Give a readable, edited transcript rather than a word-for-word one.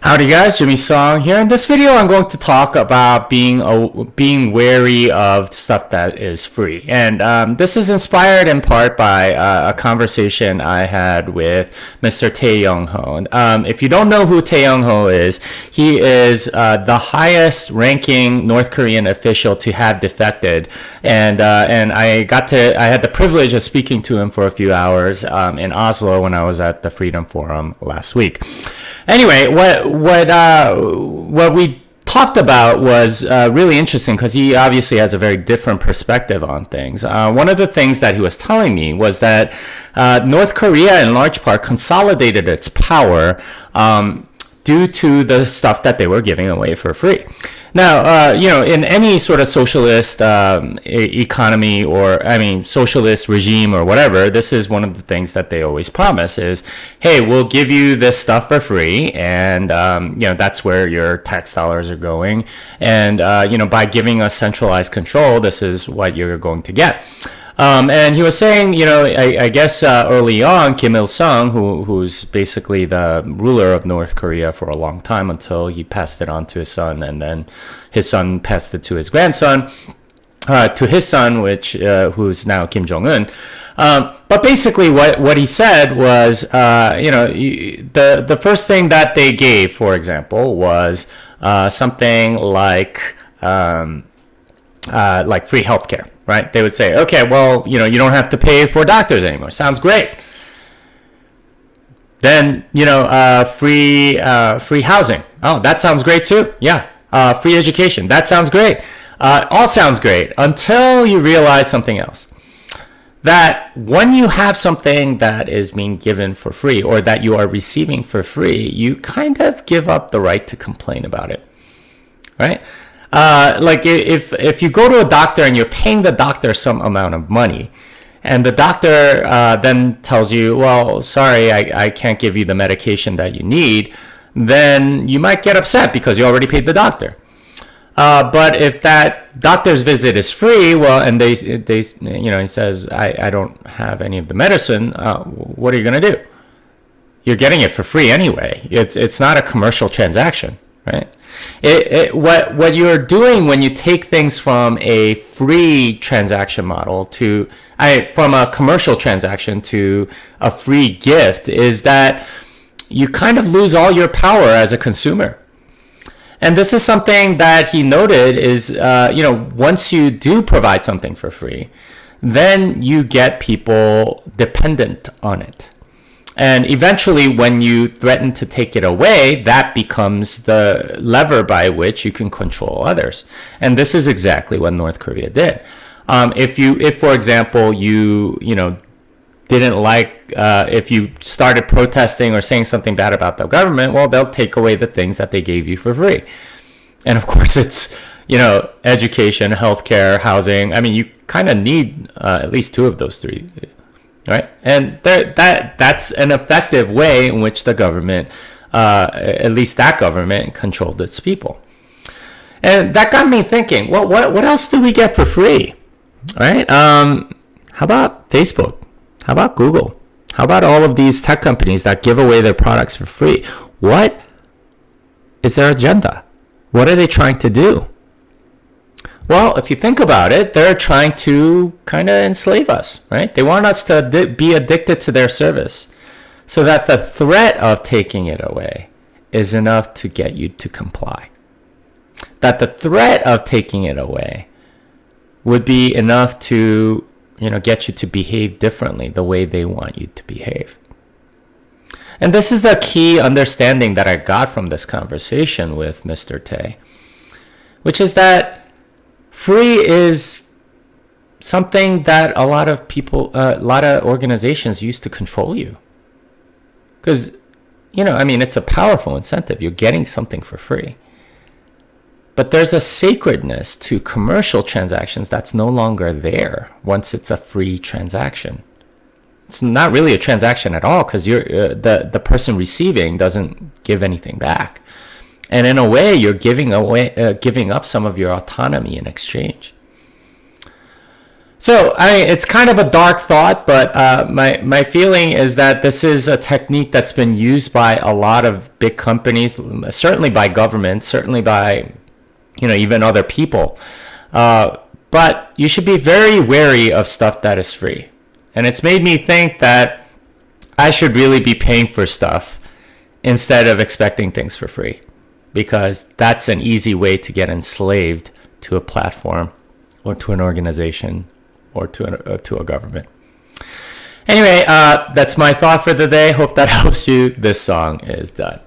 Howdy guys, Jimmy Song here. In this video, I'm going to talk about being wary of stuff that is free. And this is inspired in part by a conversation I had with Mr. Tae Young-ho. If you don't know who Tae Young-ho is, he is the highest ranking North Korean official to have defected. And I had the privilege of speaking to him for a few hours in Oslo when I was at the Freedom Forum last week. Anyway, what we talked about was really interesting because he obviously has a very different perspective on things. One of the things that he was telling me was that North Korea, in large part, consolidated its power due to the stuff that they were giving away for free. Now, in any sort of socialist economy socialist regime or whatever, this is one of the things that they always promise is, hey, we'll give you this stuff for free. And, that's where your tax dollars are going. And, by giving us centralized control, this is what you're going to get. And he was saying, I guess early on, Kim Il-sung, who's basically the ruler of North Korea for a long time until he passed it on to his son, and then his son passed it to his grandson, to his son, who's now Kim Jong-un. But basically what he said was, the first ththing that they gave, for example, was something like free healthcare. Right? They would say, okay, well, you don't have to pay for doctors anymore. Sounds great. Then, free housing. Oh, that sounds great too. Yeah. Free education. That sounds great. All sounds great until you realize something else. That when you have something that is being given for free or that you are receiving for free, you kind of give up the right to complain about it. Right? If you go to a doctor and you're paying the doctor some amount of money, and the doctor then tells you, well, sorry, I can't give you the medication that you need, then you might get upset because you already paid the doctor. But if that doctor's visit is free, well, and he says, I don't have any of the medicine, what are you going to do? You're getting it for free anyway. It's not a commercial transaction, right? What you're doing when you take things from a free transaction model from a commercial transaction to a free gift is that you kind of lose all your power as a consumer. And this is something that he noted is, once you do provide something for free, then you get people dependent on it. And eventually, when you threaten to take it away, that becomes the lever by which you can control others. And this is exactly what North Korea did. If for example, you didn't like, if you started protesting or saying something bad about the government, well, they'll take away the things that they gave you for free. And of course, it's, education, healthcare, housing. I mean, you kind of need at least two of those three. Right, and that's an effective way in which the government, at least that government, controlled its people, and that got me thinking. Well, what else do we get for free? Right? How about Facebook? How about Google? How about all of these tech companies that give away their products for free? What is their agenda? What are they trying to do? Well, if you think about it, they're trying to kind of enslave us, right? They want us to be addicted to their service so that the threat of taking it away is enough to get you to comply. That the threat of taking it away would be enough to, get you to behave differently the way they want you to behave. And this is the key understanding that I got from this conversation with Mr. Tae, which is that free is something that a lot of people, a lot of organizations use to control you. Because, it's a powerful incentive. You're getting something for free. But there's a sacredness to commercial transactions that's no longer there once it's a free transaction. It's not really a transaction at all because the person receiving doesn't give anything back. And in a way, you're giving up some of your autonomy in exchange. So it's kind of a dark thought, but my feeling is that this is a technique that's been used by a lot of big companies, certainly by governments, certainly by even other people. But you should be very wary of stuff that is free, and it's made me think that I should really be paying for stuff instead of expecting things for free, because that's an easy way to get enslaved to a platform or to an organization or to a government. Anyway, that's my thought for the day. Hope that helps you. This song is done.